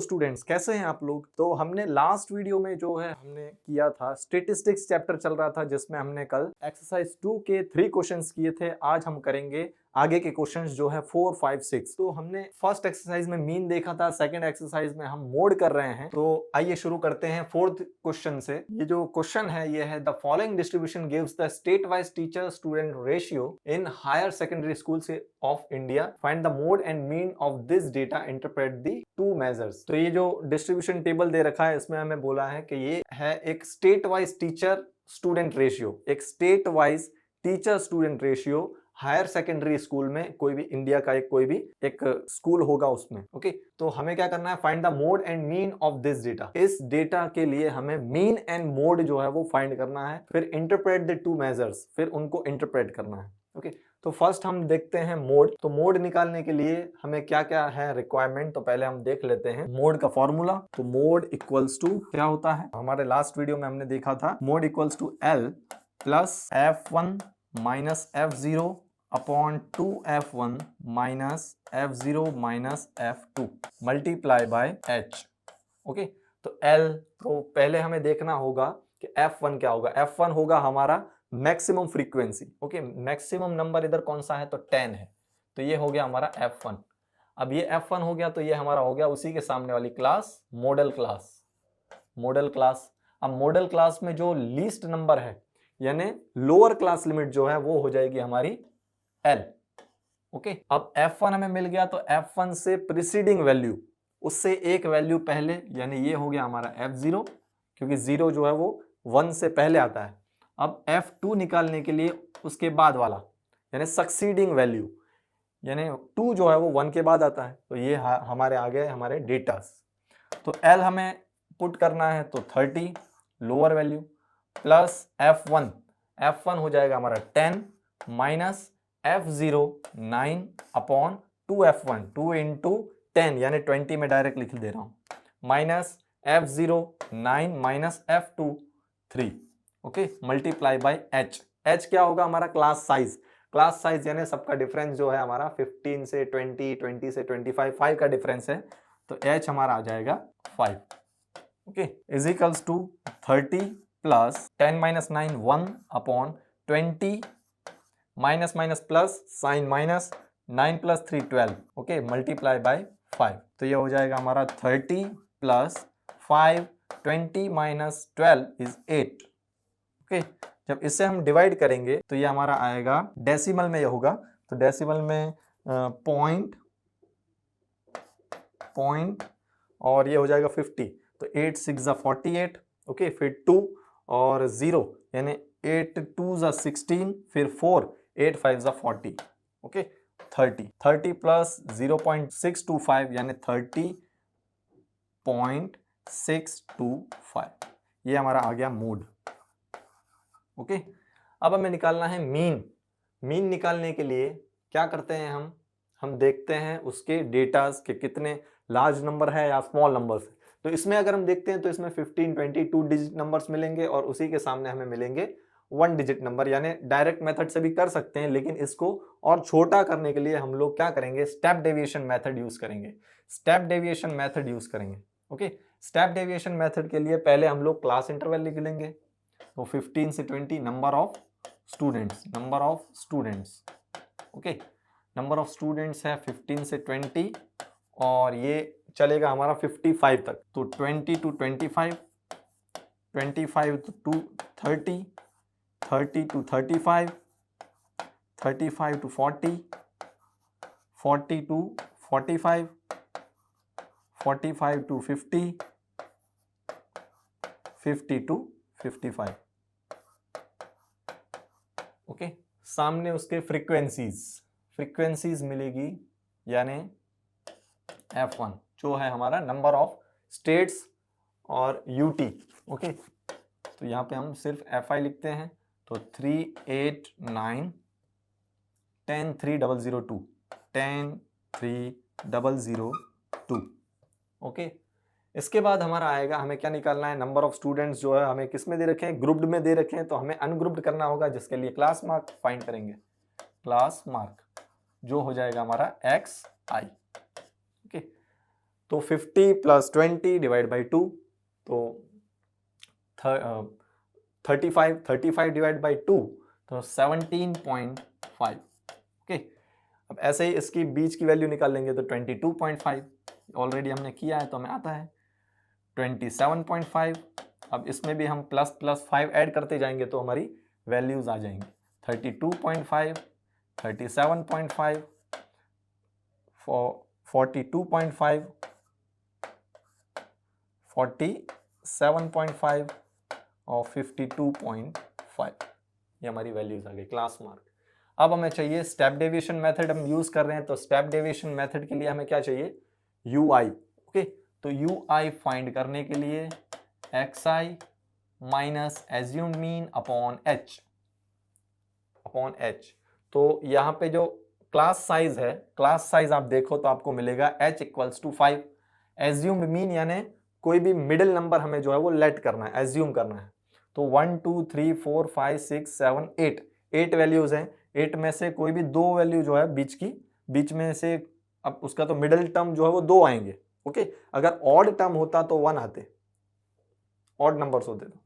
Students, कैसे हैं आप लोग। तो हमने लास्ट वीडियो में जो है हमने किया था स्टेटिस्टिक्स चैप्टर चल रहा था, जिसमें हमने कल एक्सरसाइज 2 के 3 क्वेश्चंस किए थे। आज हम करेंगे आगे के क्वेश्चंस जो है 4, 5, 6। तो हमने फर्स्ट एक्सरसाइज में मीन देखा था, सेकंड एक्सरसाइज में हम मोड कर रहे हैं। तो आइए शुरू करते हैं फोर्थ क्वेश्चन से। ये जो क्वेश्चन है ये है the following distribution gives the state wise teacher student ratio in higher secondary school of India. Find the mode and mean of this data, interpret the two measures. तो ये जो distribution table दे रखा है इसमें हमें बोला है कि ये है एक state wise teacher student ratio, एक state wise teacher student ratio higher secondary school में, कोई भी इंडिया का कोई भी एक स्कूल होगा उसमें। ओके, तो हमें क्या करना है, find the mode and mean of this data. इस डेटा के लिए हमें मीन एंड मोड जो है वो फाइंड करना है, फिर इंटरप्रेट द टू मेजर्स, फिर उनको इंटरप्रेट करना है। ओके, तो फर्स्ट हम देखते हैं मोड। तो मोड निकालने के लिए हमें क्या क्या है रिक्वायरमेंट, तो पहले हम देख लेते हैं मोड का फॉर्मूला। तो मोड इक्वल्स टू क्या होता है, हमारे लास्ट वीडियो में हमने देखा था, mode equals to L plus F1 minus F0 upon 2F1 minus F0 minus F2 multiply by H। Okay, तो L, तो पहले हमें देखना होगा कि F1 क्या होगा। F1 होगा हमारा maximum frequency. Okay, maximum number इधर कौन सा है, तो 10 है, तो ये हो गया हमारा F1। अब ये F1 हो गया तो ये हमारा हो गया उसी के सामने वाली class, model class. Model class, अब मॉडल क्लास में जो लीस्ट नंबर है यानी लोअर क्लास लिमिट जो है वो हो जाएगी हमारी L। ओके, अब F1 हमें मिल गया तो F1 से प्रीसीडिंग वैल्यू, उससे एक वैल्यू पहले, यानी ये हो गया हमारा F0, क्योंकि 0 जो है वो 1 से पहले आता है। अब F2 निकालने के लिए उसके बाद वाला यानी सक्सीडिंग वैल्यू, यानी 2 जो है वो 1 के बाद आता है, तो ये हमारे आ गए हमारे डेटास। तो L हमें पुट करना है तो 30 लोअर वैल्यू प्लस F1 हो जाएगा हमारा 10 minus F0 9 upon 2F1, 2 into 10 यानी 20 में डायरेक्ट लिख दे रहा हूं, minus F0 9 minus F2 3। Okay, multiply by H क्या होगा हमारा क्लास साइज। क्लास साइज यानी सबका डिफरेंस जो है हमारा 15 से 20, 20 से 25, 5 का डिफरेंस है, तो H हमारा आ जाएगा 5। Okay, is equals to 30 plus 10 minus 9 1 upon 20 minus minus plus sign minus 9 plus 3 12। Okay, multiply by 5, तो ये हो जाएगा हमारा 30 प्लस 5 20 माइनस 12 इज 8। ओके, जब इससे हम डिवाइड करेंगे तो ये हमारा आएगा डेसिमल में, ये होगा तो डेसिमल में पॉइंट और ये हो जाएगा 50, तो 8 6 48। ओके, फिर 2 और 0 यानी 8 2 16, फिर 4 8 5 40। ओके, 30 प्लस 0.625 यानी 30.625, ये हमारा आ गया मोड। ओके, अब हमें निकालना है मीन निकालने के लिए क्या करते हैं हम देखते हैं उसके डेटास के कितने लार्ज नंबर है या स्मॉल नंबर्स है। तो इसमें अगर हम देखते हैं तो इसमें 15 20 2 डिजिट नंबर्स मिलेंगे और उसी के सामने हमें मिलेंगे 1 डिजिट नंबर, यानी डायरेक्ट मेथड से भी कर सकते हैं, लेकिन इसको और छोटा करने के लिए हम लोग क्या करेंगे, स्टेप डेविएशन मेथड यूज करेंगे। ओके, स्टेप डेविएशन मेथड के लिए पहले हम लोग क्लास इंटरवल लिख लेंगे। तो 15 से 20 number of students. Okay, number of students है 15 से 20 और ये चलेगा हमारा 55 तक। तो 20 to 25, 25 to 30, 30 to 35, 35 to 40, 40 to 45, 45 to 50, 50 to 55। Okay, सामने उसके फ्रीक्वेंसीज मिलेगी, यानी F1 जो है हमारा नंबर ऑफ स्टेट्स और UT। ओके, तो यहाँ पे हम सिर्फ FI लिखते हैं, तो 3 8 9 10 3002, 10 3002। ओके, इसके बाद हमारा आएगा, हमें क्या निकालना है, नंबर ऑफ स्टूडेंट्स जो है हमें किस में दे रखे हैं, ग्रुप्ड में दे रखे हैं, तो हमें अनग्रुप्ड करना होगा, जिसके लिए क्लास मार्क फाइंड करेंगे। क्लास मार्क जो हो जाएगा हमारा XI। ओके, तो 50 प्लस 20 डिवाइड बाई 2, तो 35 डिवाइड बाई 2, तो 17.5। ओके, अब ऐसे ही इसकी बीच की वैल्यू निकाल लेंगे तो 22.5 ऑलरेडी हमने किया है तो हमें आता है 27.5। अब इसमें भी हम प्लस प्लस 5 ऐड करते जाएंगे तो हमारी वैल्यूज आ जाएंगी 32.5, 37.5, 42.5, 47.5 और 52.5। ये हमारी वैल्यूज आ गई क्लास मार्क। अब हमें चाहिए स्टेप डेविएशन मेथड, हम यूज कर रहे हैं तो स्टेप डेविएशन मेथड के लिए हमें क्या चाहिए, ui। ओके, तो ui फाइंड करने के लिए xi minus assumed mean upon h। तो यहाँ पे जो क्लास साइज है, क्लास साइज आप देखो तो आपको मिलेगा h equals to 5। Assumed mean यानी कोई भी मिडिल नंबर हमें जो है वो लेट करना है, एज्यूम करना है। तो 1 2 3 4 5 6 7 8 वैल्यूज हैं। 8 में से कोई भी 2 वैल्यू जो है बीच में से, अब उसका तो मिडिल टर्म जो है वो 2 आएंगे। ओके, अगर ऑड टर्म होता तो 1 आते, ऑड नंबर्स होते तो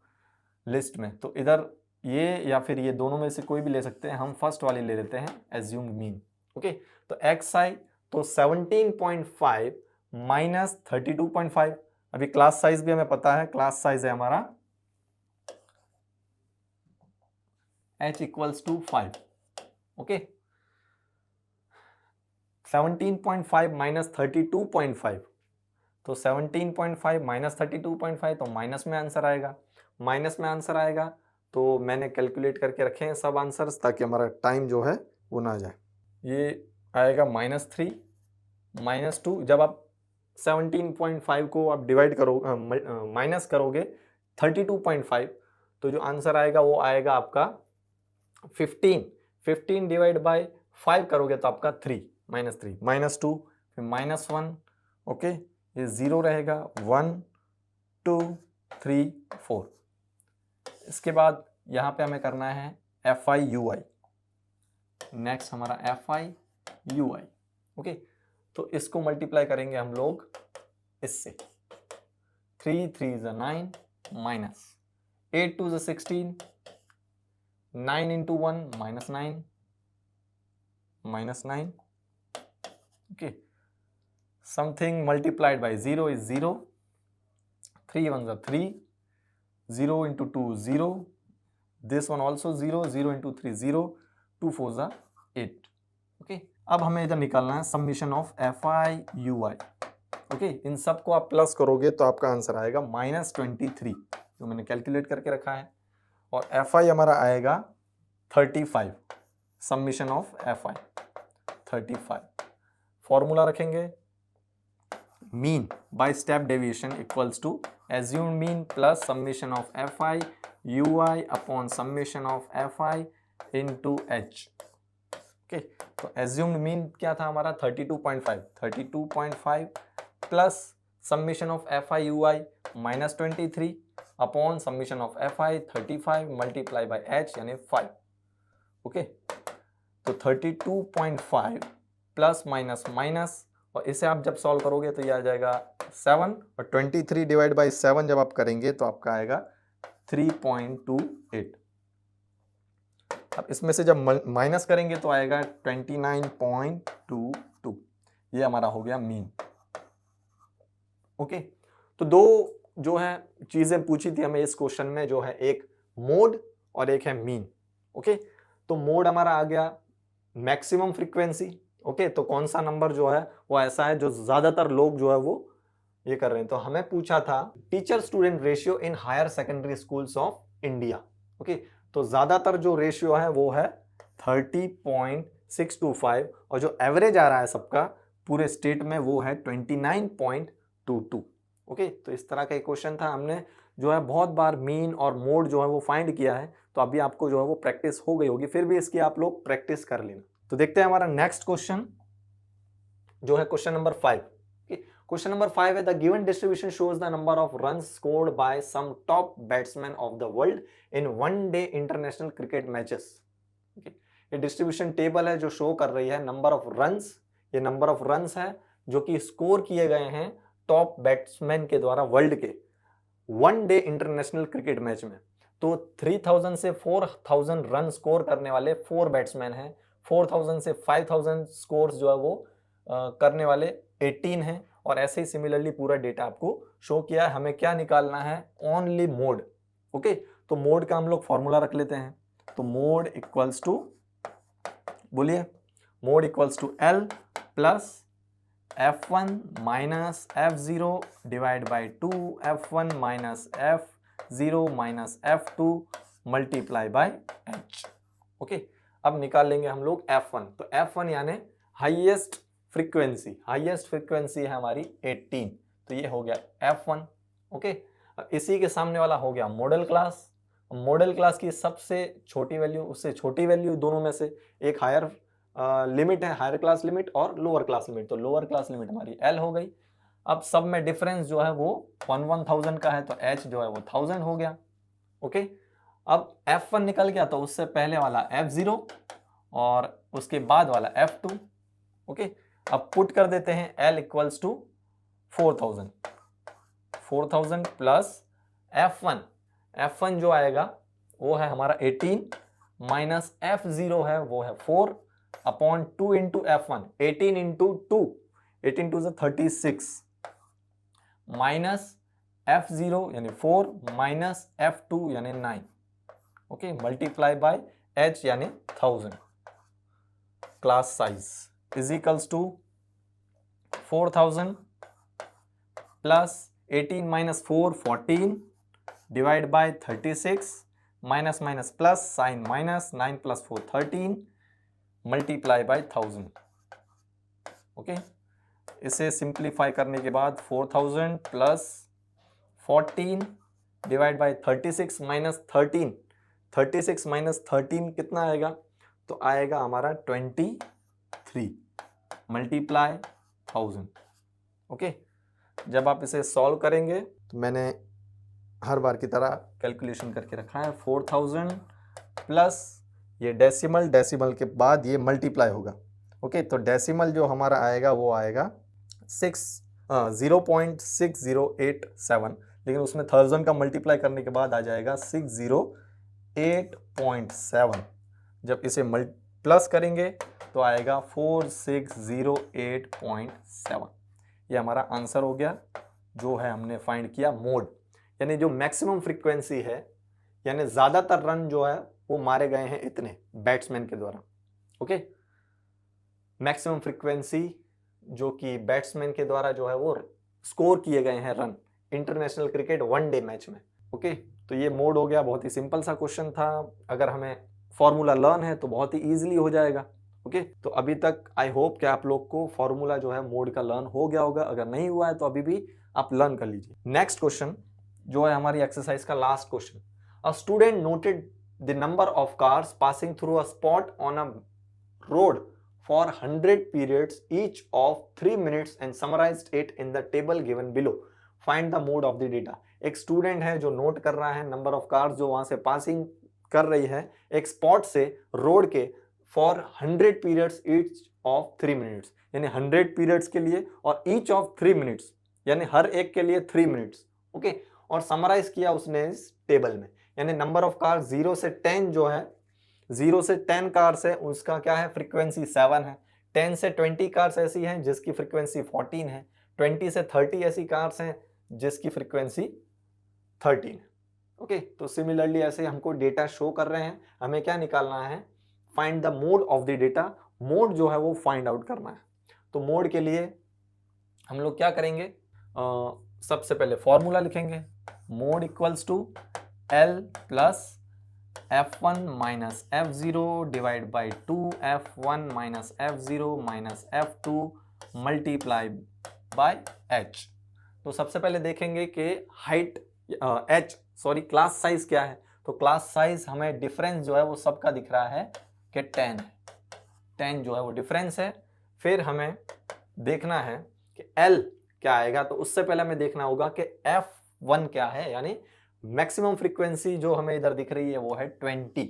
लिस्ट में, तो इधर ये या फिर ये दोनों में से कोई भी ले सकते हैं। हम फर्स्ट वाली ले लेते हैं एज्यूम्ड मीन। ओके, तो xi तो 17.5 माइनस 32.5। अभी क्लास साइज भी हमें पता है, क्लास साइज है हमारा h equals to 5। Okay, 17.5 minus 32.5, तो 17.5 माइनस 32.5, तो माइनस में आंसर आएगा। माइनस में आंसर आएगा तो मैंने कैलकुलेट करके रखे हैं सब आंसर्स ताकि हमारा टाइम जो है वो ना जाए। ये आएगा -3 -2। जब आप 17.5 को आप डिवाइड करो माइनस करोगे 32.5, तो जो आंसर आएगा वो आएगा आपका 15 डिवाइड बाय 5 करोगे तो आपका 3 -3 -2 फिर -1। ओके, ये 0 रहेगा, 1 2 3 4। इसके बाद यहाँ पे हमें करना है FI/UI। नेक्स्ट हमारा FI/UI। ओके, तो इसको मल्टीप्लाई करेंगे हम लोग इससे। 3 3 is 9 minus 8 2 is 16, 9 into 1 -9 -9। Okay, something multiplied by 0 is 0, 3 1s are 3, 0 into 2 0, this one also 0, 0 into 3 0, 2 4s are 8। Okay, अब हमें इधर निकालना है समीशन ऑफ FI/UI। ओके, इन सब को आप प्लस करोगे तो आपका आंसर आएगा -23, जो मैंने कैलकुलेट करके रखा है, और FI हमारा आएगा 35। Summation of FI 35। फॉर्मूला रखेंगे mean by step deviation equals to assumed mean plus summation of FI/UI upon summation of FI into h। Okay, तो एज्यूम्ड मीन क्या था हमारा 32.5 plus summation of FI/UI -23 upon summation of FI 35 multiply by h यानी 5। Okay, तो 32.5 plus minus minus, और इसे आप जब सॉल्व करोगे तो ये आ जाएगा 7, और 23 डिवाइड बाई 7 जब आप करेंगे तो आपका आएगा 3.28। अब इसमें से जब माइनस करेंगे तो आएगा 29.22। ये हमारा हो गया मीन। ओके, तो दो जो है चीजें पूछी थी हमें इस क्वेश्चन में, जो है एक मोड और एक है मीन। ओके, तो मोड हमारा आ गया मैक्सिमम फ्रीक्वेंसी। ओके, तो कौन सा नंबर जो है वो ऐसा है जो ज्यादातर लोग जो है वो ये कर रहे हैं। तो हमें पूछा था teacher student ratio in higher secondary schools of India. Okay, तो ज्यादातर जो रेशियो है वो है 30.625, और जो एवरेज आ रहा है सबका पूरे स्टेट में वो है 29.22। ओके, तो इस तरह का एक क्वेश्चन था। हमने जो है बहुत बार मीन और मोड जो है वो फाइंड किया है, तो अभी आपको जो है वो प्रैक्टिस हो गई होगी, फिर भी इसकी आप लोग प्रैक्टिस कर लेना। तो देखते हैं हमारा नेक्स्ट क्वेश्चन जो है क्वेश्चन नंबर 5। क्वेश्चन नंबर 5 है the given distribution shows the number of runs scored by some top batsman of the world in one day international cricket matches. ये डिस्ट्रीब्यूशन टेबल है जो शो कर रही है नंबर ऑफ रन्स। ये number of runs है जो कि स्कोर किए गए हैं टॉप बैट्समैन के द्वारा वर्ल्ड के वनडे इंटरनेशनल क्रिकेट मैच में। तो 3000 से 4000 रन स्कोर करने वाले 4 बैट्समैन हैं, 4000 से 5000 स्कोर्स जो है वो करने वाले 18 हैं, और ऐसे ही सिमिलरली पूरा डेटा आपको शो किया है। हमें क्या निकालना है, ओनली मोड। ओके, तो मोड का हम लोग फॉर्मूला रख लेते हैं। तो मोड इक्वल्स टू, बोलिए, mode equals to L plus F1 minus F0 divide by 2 F1 minus F0 minus F2 multiply by H। Okay, अब निकाल लेंगे हम लोग F1। तो F1 यानी हाईएस्ट फ्रीक्वेंसी है हमारी 18, तो ये हो गया F1। ओके, इसी के सामने वाला हो गया मॉडल क्लास। मॉडल क्लास की सबसे छोटी वैल्यू, उससे छोटी वैल्यू दोनों में से एक हायर लिमिट है, हायर क्लास लिमिट और लोअर क्लास लिमिट, तो लोअर क्लास लिमिट हमारी L हो गई। अब सब में डिफरेंस जो है वो 1000 का है, तो H जो है वो 1000 हो गया। ओके, अब F1 निकल गया, तो उससे पहले वाला F0 और उसके बाद वाला F2। ओके, अब पुट कर देते हैं L equals to 4000 plus F1 जो आएगा वो है हमारा 18 माइनस F0 है वो है 4 upon 2 into F1, 18 into 2, 18 two 36 minus F0 यानी 4 माइनस F2 यानी 9। ओके, मल्टीप्लाई बाय H यानी 1000। Class size is equals to 4000 plus 18 minus 4 14 divide by 36 minus minus plus sign minus 9 plus 4 13 multiply by 1000। Okay, इसे simplify करने के बाद 4000 plus 14 divide by 36 minus 13, 36 minus 13 कितना आएगा, तो आएगा हमारा 23 मल्टीप्लाई 1000। ओके, जब आप इसे सॉल्व करेंगे तो मैंने हर बार की तरह कैलकुलेशन करके रखा है। 4000 प्लस ये डेसिमल के बाद ये मल्टीप्लाई होगा। ओके, तो डेसिमल जो हमारा आएगा वो आएगा 0.6087, लेकिन उसमें 1000 का मल्टीप्लाई करने के बाद आ जाएगा 608.7। जब इसे प्लस करेंगे तो आएगा 4608.7। ये हमारा आंसर हो गया, जो है हमने फाइंड किया मोड, यानी जो मैक्सिमम फ्रीक्वेंसी है, यानी ज्यादातर रन जो है वो मारे गए हैं इतने बैट्समैन के द्वारा। ओके, मैक्सिमम फ्रीक्वेंसी जो कि बैट्समैन के द्वारा जो है वो स्कोर किए गए हैं run international cricket one day match में। ओके, तो ये मोड हो गया। बहुत ही सिंपल सा क्वेश्चन था, अगर हमें फॉर्मूला लर्न है तो बहुत ही इजीली हो जाएगा। ओके, तो अभी तक आई होप कि आप लोग को फॉर्मूला जो है मोड का लर्न हो गया होगा। अगर नहीं हुआ है तो अभी भी आप लर्न कर लीजिए। नेक्स्ट क्वेश्चन जो है हमारी एक्सरसाइज का last question. A student noted the number of cars passing through a spot on a road for 100 periods each of 3 minutes and summarized it in the table given below. Find the mode of the data. एक student है जो note कर रहा है number of cars जो वहां से passing कर रही है एक स्पॉट से रोड के for 100 periods each of 3 minutes, यानी 100 पीरियड्स के लिए और ईच ऑफ 3 मिनट्स, यानी हर एक के लिए 3 मिनट्स। ओके, और समराइज किया उसने इस टेबल में, यानी नंबर ऑफ कार्स 0 से 10 जो है, 0 से 10 कार्स है उसका क्या है, फ्रीक्वेंसी 7 है। 10 से 20 कार्स ऐसी हैं जिसकी फ्रीक्वेंसी 14 है। 20 से 30 ऐसी कार्स हैं जिसकी फ्रीक्वेंसी 13 है। ओके, तो सिमिलरली ऐसे हमको डेटा शो कर रहे हैं। हमें क्या निकालना है, find the mode of the data. Mode जो है वो फाइंड आउट करना है। तो मोड के लिए हम लोग क्या करेंगे, सबसे पहले फॉर्मूला लिखेंगे। Mode equals to L plus F1 minus F0 divide by 2 F1 minus F0 minus F2 multiply by H। तो सबसे पहले देखेंगे कि हाइट क्लास साइज क्या है। तो क्लास साइज हमें डिफरेंस जो है वो सबका दिख रहा है कि 10 है। 10 जो है वो डिफरेंस है। फिर हमें देखना है कि L क्या आएगा, तो उससे पहले हमें देखना होगा कि F1 क्या है, यानी मैक्सिमम फ्रीक्वेंसी जो हमें इधर दिख रही है वो है 20।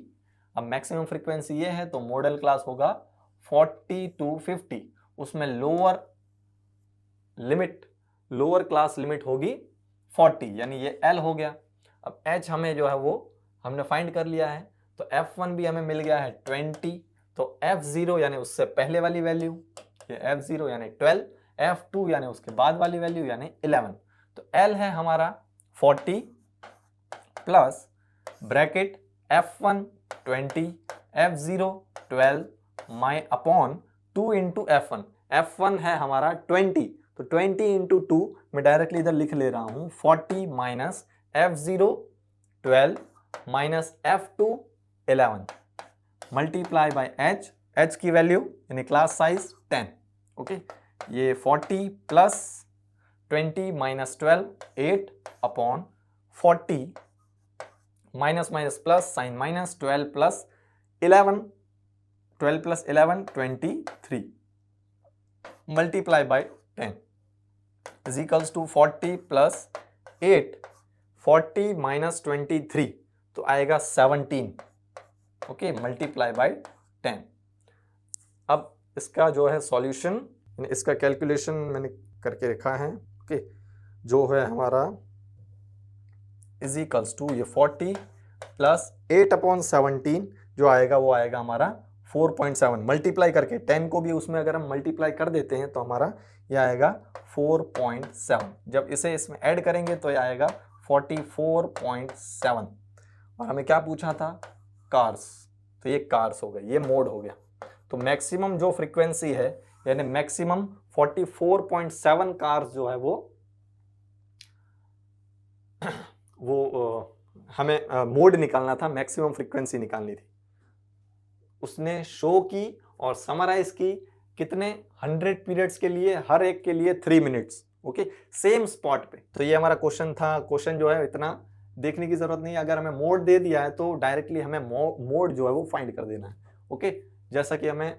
अब मैक्सिमम फ्रीक्वेंसी ये है तो मॉडल क्लास होगा 40 to 50। उसमें लोअर लोअर क्लास लिमिट होगी 40, यानी ये L हो गया। अब H हमें जो है वो हमने फाइंड कर लिया है, तो F1 भी हमें मिल गया है 20, तो F0 यानी उससे पहले वाली वैल्यू, ये F0 यानी 12, F2 यानी उसके बाद वाली वैल्यू यानी 11। तो L है हमारा 40 प्लस ब्रैकेट F1 20, F0 12 माई अपॉन 2 इंटू F1। F1 है हमारा 20, तो 20 इंटू 2 मैं डायरेक्टली इधर लिख ले रहा हूं 40 minus F0 12 minus F2 11 multiply by H की वैल्यू यानी क्लास साइज 10। ओके, ये 40 plus 20 minus 12 8 upon 40 minus minus plus sign minus 12 plus 11 12 plus 11 23 multiply by 10 is equals to 40 plus 8 40 minus 23 तो आएगा 17। Okay, multiply by 10। अब इसका जो है solution, इसका कैलकुलेशन मैंने करके रखा है। ओके, जो है हमारा इज इक्वल्स टू ये 40 प्लस 8 अपॉन 17 जो आएगा वो आएगा हमारा 4.7। मल्टीप्लाई करके 10 को भी उसमें अगर हम मल्टीप्लाई कर देते हैं तो हमारा ये आएगा 4.7। जब इसे इसमें ऐड करेंगे तो ये आएगा 44.7। और हमें क्या पूछा था? कार्स, तो ये कार्स हो गए, ये मोड हो गया। तो मैक्सिमम जो फ्रीक्वेंसी है यानी मैक्सिमम 44.7 कार्स जो है वो हमें मोड निकालना था, मैक्सिमम फ्रीक्वेंसी निकालनी थी। उसने शो की और समराइज की कितने 100 पीरियड्स के लिए, हर एक के लिए 3 मिनट्स। ओके, सेम स्पॉट पे। तो ये हमारा क्वेश्चन था। क्वेश्चन जो है इतना देखने की जरूरत नहीं है, अगर हमें मोड दे दिया है तो डायरेक्टली हमें मोड जो है वो फाइंड कर देना है। ओके, जैसा कि हमें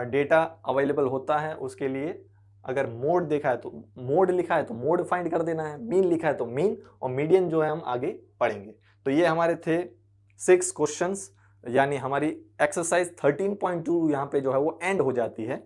डेटा अवेलेबल होता है उसके लिए अगर मोड देखा है तो मोड लिखा है तो मोड फाइंड कर देना है, मीन लिखा है तो मीन, और मीडियन जो है हम आगे पढ़ेंगे। तो ये हमारे थे 6 क्वेश्चंस, यानी हमारी एक्सरसाइज 13.2 यहाँ पे जो है वो एंड हो जाती है।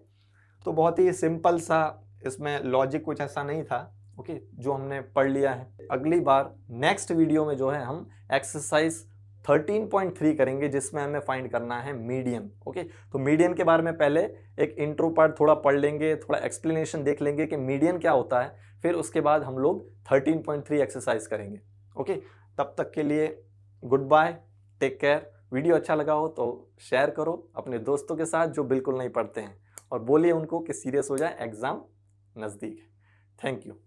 तो बहुत ही सिंपल सा, इसमें लॉजिक कुछ ऐसा नहीं था। ओके, जो हमने पढ़ लिया है। अगली बार नेक्स्ट वीडियो में जो है हम एक्सरसाइज 13.3 करेंगे जिसमें हमें फाइंड करना है मीडियन। ओके, तो मीडियन के बारे में पहले एक इंट्रो पार्ट थोड़ा पढ़ लेंगे, थोड़ा एक्सप्लेनेशन देख लेंगे कि मीडियन क्या होता है, फिर उसके बाद हम लोग 13.3 एक्सरसाइज करेंगे। ओके, तब तक के लिए good bye, take care. Video अच्छा लगा हो तो शेयर करो अपने दोस्तों के साथ जो बिल्कुल नहीं पढ़ते हैं, और बोलिए उनको कि सीरियस हो जाए, एग्जाम नज़दीक है। Thank you.